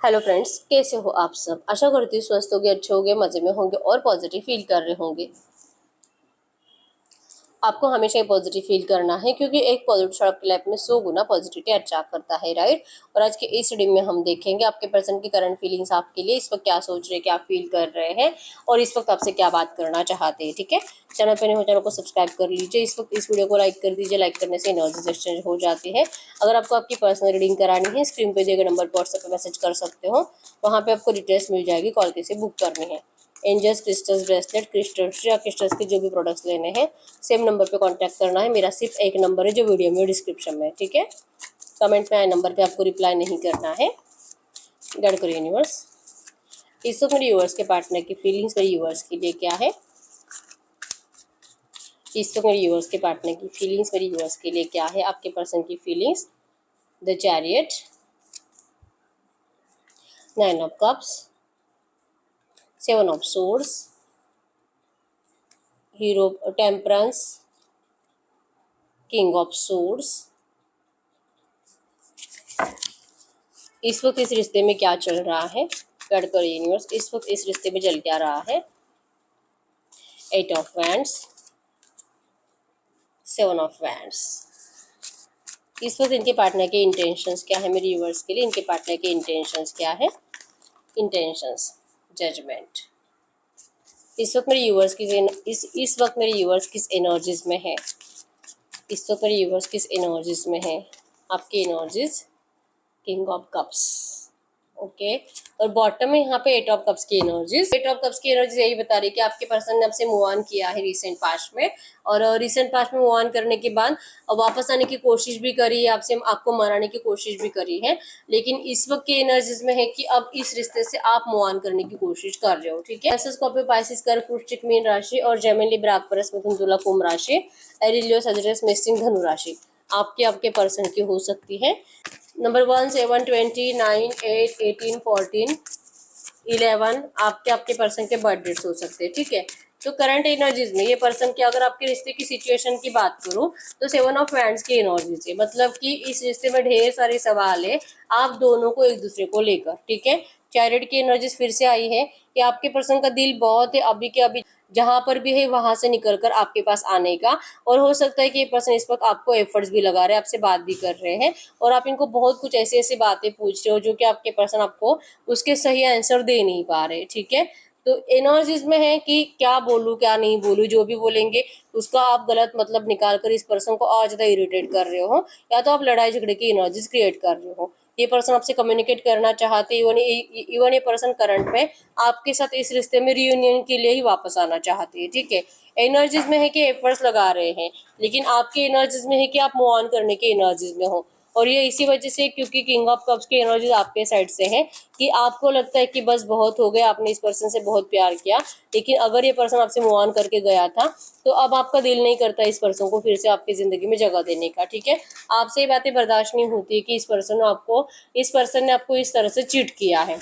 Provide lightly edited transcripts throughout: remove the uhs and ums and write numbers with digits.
Hello friends, कैसे हो आप सब। आशा करती हूँ स्वस्थ होंगे, अच्छे होंगे, मजे में होंगे और पॉजिटिव फील कर रहे होंगे। आपको हमेशा पॉजिटिव फील करना है क्योंकि एक पॉजिटिव आपकी लाइफ में 100 गुना पॉजिटिविटी अट्रैक्ट करता है, राइट। और आज के इस रीडिंग में हम देखेंगे आपके पर्सन की करंट फीलिंग्स आपके लिए इस वक्त क्या सोच रहे हैं, क्या फील कर रहे हैं और इस वक्त आपसे क्या बात करना चाहते हैं। ठीक है, चैनल पर नहीं हो चैनल को सब्सक्राइब कर लीजिए। इस वक्त इस वीडियो को लाइक कर दीजिए। लाइक करने से एनर्जीज एक्सचेंज हो जाती है। अगर आपको आपकी पर्सनल रीडिंग करानी है, स्क्रीन पे दिए गए नंबर पर व्हाट्सएप पर मैसेज कर सकते हो। वहाँ पे आपको डिटेल्स मिल जाएगी, कॉल कैसे बुक करनी है। एंजल्स क्रिस्टल्स ब्रेसलेट क्रिस्टल्स या क्रिस्टल्स के जो भी प्रोडक्ट्स लेने हैं सेम नंबर पे कांटेक्ट करना है। मेरा सिर्फ एक नंबर है जो वीडियो में डिस्क्रिप्शन में, ठीक है। कमेंट में आए नंबर पे आपको रिप्लाई नहीं करना है। गाइड करो यूनिवर्स, इस वक्त मेरे यूवर्स के पार्टनर की फीलिंग्स मेरे यूवर्स के लिए क्या है। इस वक्त मेरे यूवर्स के पार्टनर की फीलिंग्स मेरे यूवर्स के लिए क्या है। आपके पर्सन की feelings, the chariot, 9 of cups, 7 of swords, hero temperance, king of swords. इस वक्त इस रिश्ते में क्या चल रहा है। गाइड करो यूनिवर्स, इस वक्त इस रिश्ते में चल क्या रहा है। 8 ऑफ वैंड्स, 7 ऑफ वैंड्स। इस वक्त इनके पार्टनर के इंटेंशंस क्या है मेरे व्यूअर्स के लिए। इनके पार्टनर के इंटेंशंस क्या है। Intentions, judgement. इस वक्त मेरे व्यूअर्स की इस वक्त मेरे व्यूअर्स किस एनर्जीज में है। इस वक्त मेरे व्यूअर्स किस एनर्जीज में है। आपकी energies, king of cups, okay. और बॉटम में यहाँ पे 8 ऑफ कप्स की एनर्जीज। 8 ऑफ कप्स की एनर्जीज यही बता रही है कि आपके पर्सन ने आपसे मूव ऑन किया है रिसेंट पास्ट में, और रिसेंट पास्ट में मूव ऑन करने के बाद वापस आने की कोशिश भी करी है आपसे, आपको मनाने की कोशिश भी करी है। लेकिन इस वक्त की एनर्जीज में है कि अब इस रिश्ते से आप मूव ऑन करने की कोशिश कर रहे हो, ठीक है। स्कॉर्पियो, पाइसिस, कर्क, वृश्चिक, मीन राशि और जेमिनी, लिब्रा, एक्वेरियस, मिथुन, तुला, कुंभ राशि, एरीज, लियो, सजिटेरियस, मेष, धनु राशि आपके पर्सन की हो सकती है। नंबर 1, 7, 20, 9, 8, 18, 14, 11 आपके पर्सन के बर्थ डेट्स हो सकते हैं, ठीक है। तो करंट एनर्जीज में ये पर्सन की, अगर आपके रिश्ते की सिचुएशन की बात करूं तो 7 ऑफ वैंड्स की एनर्जीज है। मतलब कि इस रिश्ते में ढेर सारे सवाल है आप दोनों को एक दूसरे को लेकर, ठीक है। चैरियट की एनर्जीज फिर से आई है कि आपके पर्सन का दिल बहुत है अभी के अभी जहां पर भी है वहां से निकलकर आपके पास आने का। और हो सकता है कि ये पर्सन इस वक्त आपको एफर्ट्स भी लगा रहे हैं, आपसे बात भी कर रहे हैं और आप इनको बहुत कुछ ऐसी ऐसी बातें पूछ रहे हो जो कि आपके पर्सन आपको उसके सही आंसर दे नहीं पा रहे, ठीक है। तो एनर्जीज में है कि क्या बोलूं क्या नहीं बोलूं, जो भी बोलेंगे उसका आप गलत मतलब निकाल कर इस पर्सन को और ज्यादा इरिटेट कर रहे हो, या तो आप लड़ाई झगड़े की एनर्जीज क्रिएट कर रहे हो। ये पर्सन आपसे कम्युनिकेट करना चाहते, इवन ये पर्सन करंट में आपके साथ इस रिश्ते में रियूनियन के लिए ही वापस आना चाहते हैं, ठीक है। एनर्जीज में है कि एफर्ट्स लगा रहे हैं, लेकिन आपकी एनर्जीज में है कि आप मूव ऑन करने की एनर्जीज में हो। और ये इसी वजह से, क्योंकि किंग ऑफ कप्स की एनर्जीज आपके साइड से है कि आपको लगता है कि बस बहुत हो गया, आपने इस पर्सन से बहुत प्यार किया, लेकिन अगर ये पर्सन आपसे मूव ऑन करके गया था तो अब आपका दिल नहीं करता इस पर्सन को फिर से आपकी जिंदगी में जगह देने का, ठीक है। आपसे ये बातें बर्दाश्त नहीं होती कि इस पर्सन ने आपको इस तरह से चीट किया है।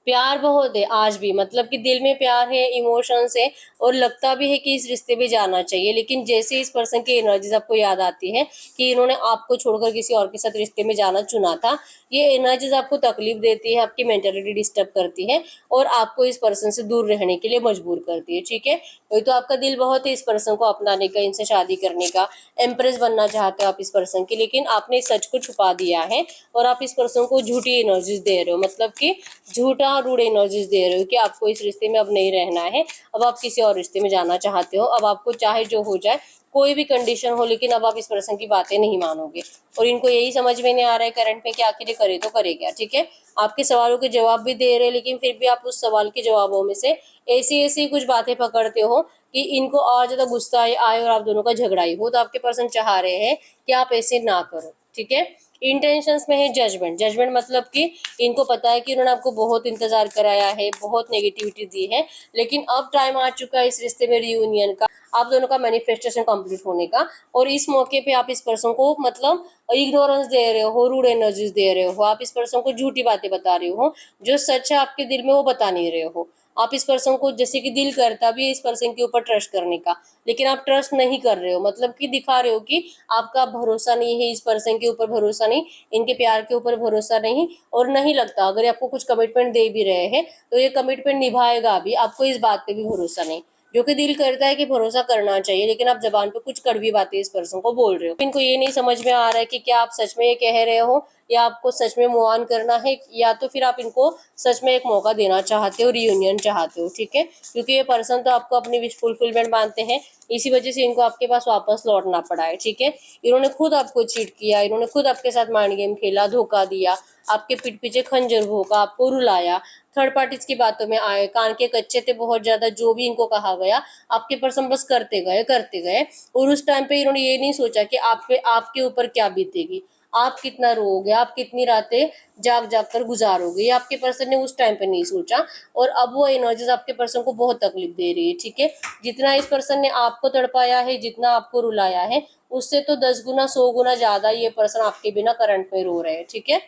प्यार बहुत है आज भी, मतलब कि दिल में प्यार है, इमोशंस है और लगता भी है कि इस रिश्ते में जाना चाहिए। लेकिन जैसे इस पर्सन की एनर्जीज आपको याद आती है कि इन्होंने आपको छोड़कर किसी और के साथ रिश्ते में जाना चुना था, ये एनर्जीज आपको तकलीफ देती है, आपकी मेंटालिटी डिस्टर्ब करती है और आपको इस पर्सन से दूर रहने के लिए मजबूर करती है, ठीक है। वही तो आपका दिल बहुत है इस पर्सन को अपनाने का, इनसे शादी करने का, एम्प्रेस बनना चाहते हो आप इस पर्सन की, लेकिन आपने सच को छुपा दिया है और आप इस पर्सन को झूठी एनर्जीज दे रहे हो। मतलब कि झूठा रूड एनर्जीज दे रहे हो कि आपको इस रिश्ते में अब नहीं रहना है, अब आप किसी और रिश्ते में जाना चाहते हो। अब आपको चाहे जो हो जाए, कोई भी कंडीशन हो, लेकिन अब आप इस पर्सन की बातें नहीं मानोगे। और इनको यही समझ में नहीं आ रहा है करंट में कि आखिर करे तो करे क्या, ठीक है। आपके सवालों के जवाब भी दे रहे हैं, लेकिन फिर भी आप उस सवाल के जवाबों में से ऐसी ऐसी कुछ बातें पकड़ते हो कि इनको और ज्यादा गुस्सा आए और आप दोनों का झगड़ा ही हो। तो आपके पर्सन चाह रहे हैं कि आप ऐसे ना करो, ठीक है। इंटेंशंस में है जजमेंट। जजमेंट मतलब कि इनको पता है कि उन्होंने आपको बहुत इंतजार कराया है, बहुत नेगेटिविटी दी है, लेकिन अब टाइम आ चुका है इस रिश्ते में रियूनियन का, आप दोनों का मैनिफेस्टेशन कंप्लीट होने का। और इस मौके पे आप इस पर्सन को मतलब इग्नोरेंस दे रहे हो, रूड एनर्जीज दे रहे हो, आप इस पर्सन को झूठी बातें बता रहे हो, जो सच है आपके दिल में वो बता नहीं रहे हो। आप इस पर्सन को जैसे कि दिल करता भी है इस पर्सन के ऊपर ट्रस्ट करने का, लेकिन आप ट्रस्ट नहीं कर रहे हो, मतलब कि दिखा रहे हो कि आपका भरोसा नहीं है इस पर्सन के ऊपर, भरोसा नहीं, इनके प्यार के ऊपर भरोसा नहीं, और नहीं लगता अगर आपको कुछ कमिटमेंट दे भी रहे हैं तो ये कमिटमेंट निभाएगा भी, आपको इस बात पे भी भरोसा नहीं। जो कि दिल करता है कि भरोसा करना चाहिए, लेकिन आप जबान पे कुछ कड़वी बातें इस पर्सन को बोल रहे हो। इनको ये नहीं समझ में आ रहा है कि क्या आप सच में ये कह रहे हो या आपको सच में मूव ऑन करना है, या तो फिर आप इनको सच में एक मौका देना चाहते हो, रियूनियन चाहते हो, ठीक है। क्योंकि ये पर्सन तो आपको अपनी विश फुलफिलमेंट मानते हैं, इसी वजह से इनको आपके पास वापस लौटना पड़ा है, ठीक है। इन्होंने खुद आपको चीट किया, इन्होंने खुद आपके साथ माइंड गेम खेला, धोखा दिया, आपके पीठ पीछे खंजर भोंका, आपको रुलाया, थर्ड पार्टीज की बातों में आए, कान के कच्चे थे बहुत ज्यादा, जो भी इनको कहा गया आपके पर्सन बस करते गए। और उस टाइम पे इन्होंने ये नहीं सोचा कि आपके ऊपर क्या बीतेगी, आप कितना रोओगे, आप कितनी रातें जाग जाग कर गुजारोगे, ये आपके पर्सन ने उस टाइम पे नहीं सोचा। और अब वो एनर्जीज आपके पर्सन को बहुत तकलीफ दे रही है, ठीक है। जितना इस पर्सन ने आपको तड़पाया है, जितना आपको रुलाया है, उससे तो 10 गुना 100 गुना ज्यादा ये पर्सन आपके बिना करंट में रो रहे हैं, ठीक है।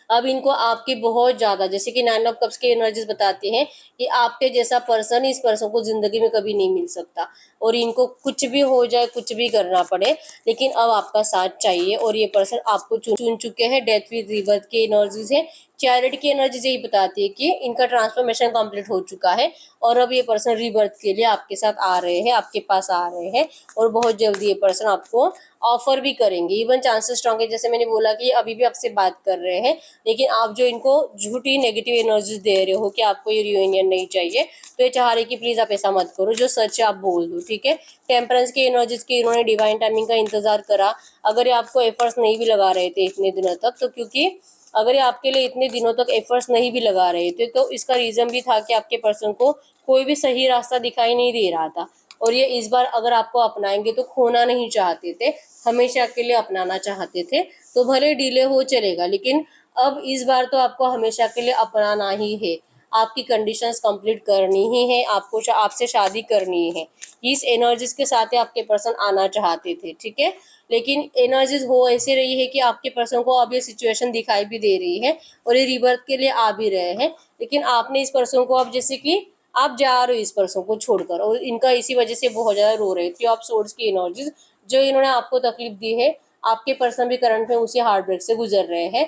अब इनको आपकी बहुत ज्यादा, जैसे कि 9 ऑफ कप्स की एनर्जीज बताती हैं कि आपके जैसा पर्सन इस पर्सन को जिंदगी में कभी नहीं मिल सकता, और इनको कुछ भी हो जाए, कुछ भी करना पड़े, लेकिन अब आपका साथ चाहिए। और ये पर्सन आपको चुन चुके हैं। डेथ विद रिबर्थ की एनर्जीज है। चैरिटी की एनर्जीज यही बताती है कि इनका ट्रांसफॉर्मेशन कंप्लीट हो चुका है, और अब ये पर्सन रिबर्थ के लिए आपके साथ आ रहे हैं, आपके पास आ रहे हैं, और बहुत जल्दी ये पर्सन आपको ऑफर भी करेंगे। इवन चांसेस स्ट्रॉन्ग है, जैसे मैंने बोला कि अभी भी आपसे बात कर रहे हैं, लेकिन आप जो इनको झूठी नेगेटिव एनर्जीज दे रहे हो कि आपको ये रियूनियन नहीं चाहिए, तो ये चाह रहे कि प्लीज आप ऐसा मत करो, जो सच है आप बोल दो, ठीक है। टेम्परेंस की एनर्जीज की इन्होंने डिवाइन टाइमिंग का इंतजार करा। अगर ये आपको एफर्ट्स नहीं भी लगा रहे थे इतने दिनों तक, तो क्योंकि अगर ये आपके लिए इतने दिनों तक एफर्ट्स नहीं भी लगा रहे थे, तो इसका रीजन भी था कि आपके पर्सन को कोई भी सही रास्ता दिखाई नहीं दे रहा था, और ये इस बार अगर आपको अपनाएंगे तो खोना नहीं चाहते थे, हमेशा के लिए अपनाना चाहते थे। तो भले डिले हो चलेगा, लेकिन अब इस बार तो आपको हमेशा के लिए अपनाना ही है, आपकी कंडीशंस कंप्लीट करनी ही है, आपको आपसे शादी करनी है। इस एनर्जीज के साथ ही आपके पर्सन आना चाहते थे, ठीक है। लेकिन एनर्जीज हो ऐसे रही है कि आपके पर्सन को अब ये सिचुएशन दिखाई भी दे रही है, और ये रिबर्थ के लिए आ भी रहे हैं, लेकिन आपने इस पर्सन को, अब जैसे कि आप जा रहे हो इस पर्सन को छोड़कर, और इनका इसी वजह से बहुत ज्यादा रो रहे थे। आप सोर्स की एनर्जीज, जो इन्होंने आपको तकलीफ दी है, आपके पर्सन भी करंट में उसी हार्ट ब्रेक से गुजर रहे हैं।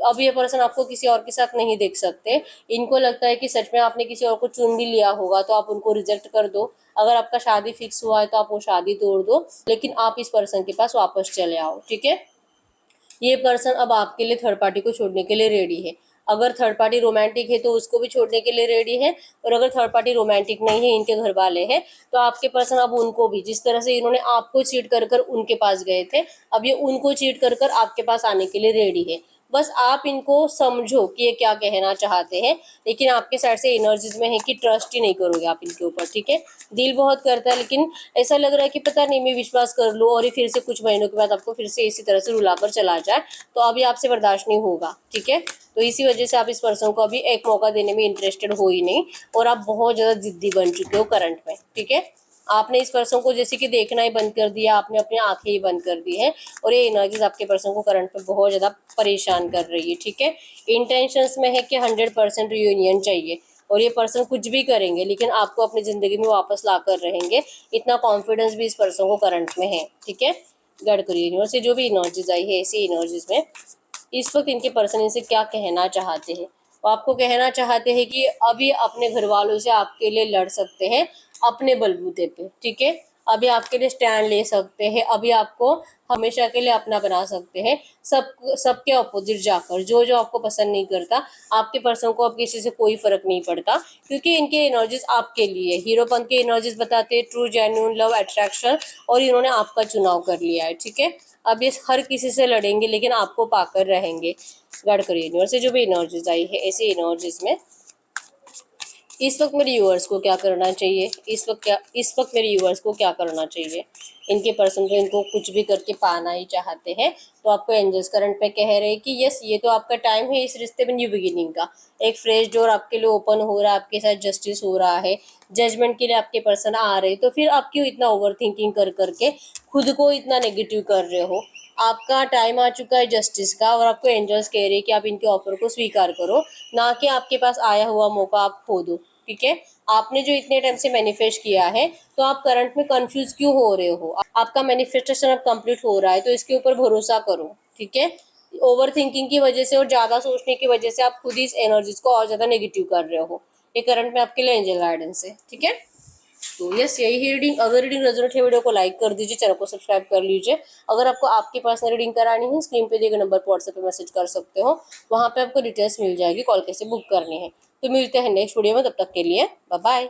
अब ये पर्सन आपको किसी और के साथ नहीं देख सकते। इनको लगता है कि सच में आपने किसी और को चुन भी लिया होगा, तो आप उनको रिजेक्ट कर दो। अगर आपका शादी फिक्स हुआ है तो आप वो शादी तोड़ दो, लेकिन आप इस पर्सन के पास वापस चले आओ, ठीक है। ये पर्सन अब आपके लिए थर्ड पार्टी को छोड़ने के लिए रेडी है। अगर थर्ड पार्टी रोमांटिक है तो उसको भी छोड़ने के लिए रेडी है, और अगर थर्ड पार्टी रोमांटिक नहीं है, इनके घर वाले हैं, तो आपके पर्सन अब उनको भी, जिस तरह से इन्होंने आपको चीट कर कर उनके पास गए थे, अब ये उनको चीट कर कर आपके पास आने के लिए रेडी है। बस आप इनको समझो कि ये क्या कहना चाहते हैं, लेकिन आपके साइड से एनर्जीज में है कि ट्रस्ट ही नहीं करोगे आप इनके ऊपर, ठीक है। दिल बहुत करता है, लेकिन ऐसा लग रहा है कि पता नहीं मैं विश्वास कर लूँ और ये फिर से कुछ महीनों के बाद आपको फिर से इसी तरह से रुलाकर चला जाए, तो अभी आपसे बर्दाश्त नहीं होगा, ठीक है। तो इसी वजह से आप इस पर्सन को अभी एक मौका देने में इंटरेस्टेड हो ही नहीं, और आप बहुत ज़्यादा जिद्दी बन चुके हो करंट में, ठीक है। आपने इस पर्सन को जैसे कि देखना ही बंद कर दिया, आपने अपनी आंखें ही बंद कर दी है, और ये एनर्जीज आपके पर्सन को करंट में बहुत ज़्यादा परेशान कर रही है, ठीक है। इंटेंशंस में है कि 100% रियूनियन चाहिए, और ये पर्सन कुछ भी करेंगे लेकिन आपको अपनी ज़िंदगी में वापस ला कर रहेंगे, इतना कॉन्फिडेंस भी इस पर्सन को करंट में है, ठीक है। गढ़ करिए से जो भी एनर्जीज आई है, ऐसी एनर्जीज में इस वक्त इनके पर्सन इनसे क्या कहना चाहते हैं। वो आपको कहना चाहते हैं कि अभी अपने घर वालों से आपके लिए लड़ सकते हैं अपने बलबूते पे, ठीक है। अभी आपके लिए स्टैंड ले सकते हैं, अभी आपको हमेशा के लिए अपना बना सकते हैं, सबके अपोजिट जाकर। जो जो आपको पसंद नहीं करता, आपके पर्सन को अब किसी से कोई फर्क नहीं पड़ता, क्योंकि इनके एनर्जीज आपके लिए, हीरोपन के एनर्जीज बताते हैं ट्रू जेन्युइन लव अट्रैक्शन, और इन्होंने आपका चुनाव कर लिया है, ठीक है। अब ये हर किसी से लड़ेंगे लेकिन आपको पाकर रहेंगे। गढ़ करिए यूनिवर्स से जो भी एनर्जीज आई है, ऐसी एनर्जीज में इस वक्त मेरे व्यूअर्स को क्या करना चाहिए, इस वक्त मेरे व्यूअर्स को क्या करना चाहिए। इनके पर्सन तो इनको कुछ भी करके पाना ही चाहते हैं, तो आपको एंजल्स करंट पे कह रहे हैं कि यस, ये तो आपका टाइम है इस रिश्ते में न्यू बिगिनिंग का। एक फ्रेश डोर आपके लिए ओपन हो रहा है, आपके साथ जस्टिस हो रहा है, जजमेंट के लिए आपके पर्सन आ रहे हैं। तो फिर आप क्यों इतना ओवर थिंकिंग कर करके खुद को इतना नेगेटिव कर रहे हो। आपका टाइम आ चुका है जस्टिस का, और आपको एंजल्स कह रहे हैं कि आप इनके ऑफर को स्वीकार करो, ना कि आपके पास आया हुआ मौका आप खो दो, ठीक है। आपने जो इतने टाइम से मैनिफेस्ट किया है, तो आप करंट में कंफ्यूज क्यों हो रहे हो? आपका मैनिफेस्टेशन अब कंप्लीट हो रहा है, तो इसके ऊपर भरोसा करो, ठीक है। ओवर थिंकिंग की वजह से और ज़्यादा सोचने की वजह से आप खुद ही इस एनर्जीज को और ज़्यादा नेगेटिव कर रहे हो। ये करंट में आपके लिए एंजल गाइडेंस है, ठीक है। तो यस, यही रीडिंग। अगर रीडिंग रेजोनेट है, वीडियो को लाइक कर दीजिए, चैनल को सब्सक्राइब कर लीजिए। अगर आपको आपकी पर्सनल रीडिंग करानी है, स्क्रीन पे दिए गए नंबर पर व्हाट्सएप पे मैसेज कर सकते हो, वहाँ पे आपको डिटेल्स मिल जाएगी, कॉल कैसे बुक करनी है। तो मिलते हैं नेक्स्ट वीडियो में, तब तक के लिए बाय बाय।